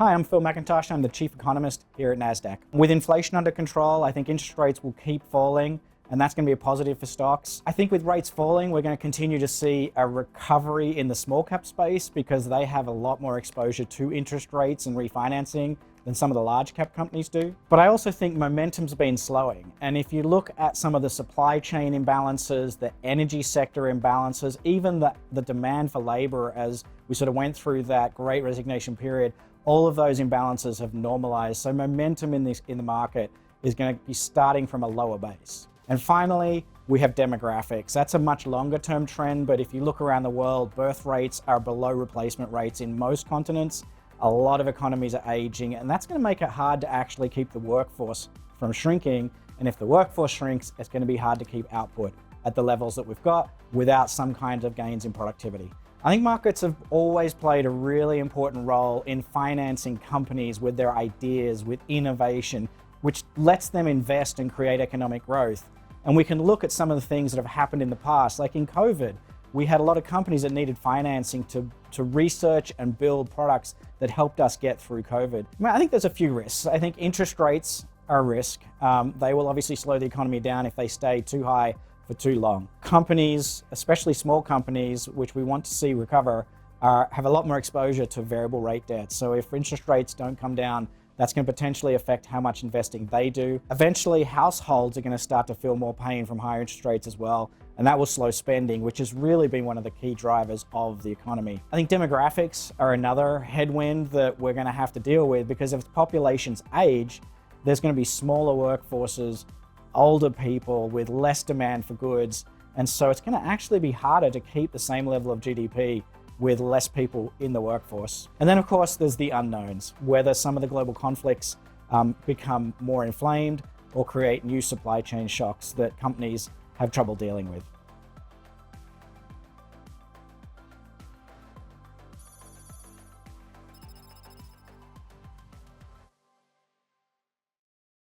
Hi, I'm Phil Mackintosh. I'm the chief economist here at Nasdaq. With inflation under control, I think interest rates will keep falling, and that's going to be a positive for stocks. I think with rates falling, we're going to continue to see a recovery in the small cap space because they have a lot more exposure to interest rates and refinancing than some of the large cap companies do. But I also think momentum's been slowing. And if you look at some of the supply chain imbalances, the energy sector imbalances, even the demand for labor as we sort of went through that great resignation period, all of those imbalances have normalized. So momentum in the market is going to be starting from a lower base. And finally, we have demographics. That's a much longer term trend, but if you look around the world, birth rates are below replacement rates in most continents. A lot of economies are aging, and that's going to make it hard to actually keep the workforce from shrinking. And if the workforce shrinks, it's going to be hard to keep output at the levels that we've got without some kind of gains in productivity. I think markets have always played a really important role in financing companies with their ideas, with innovation, which lets them invest and create economic growth. And we can look at some of the things that have happened in the past, like in COVID. We had a lot of companies that needed financing to research and build products that helped us get through COVID. I think there's a few risks. I think interest rates are a risk. They will obviously slow the economy down if they stay too high for too long. Companies, especially small companies, which we want to see recover, have a lot more exposure to variable rate debt. So if interest rates don't come down, that's going to potentially affect how much investing they do. Eventually, households are going to start to feel more pain from higher interest rates as well, and that will slow spending, which has really been one of the key drivers of the economy. I think demographics are another headwind that we're going to have to deal with, because if populations age, there's going to be smaller workforces, older people with less demand for goods, and so it's going to actually be harder to keep the same level of GDP with less people in the workforce. And then of course there's the unknowns, whether some of the global conflicts become more inflamed or create new supply chain shocks that companies have trouble dealing with.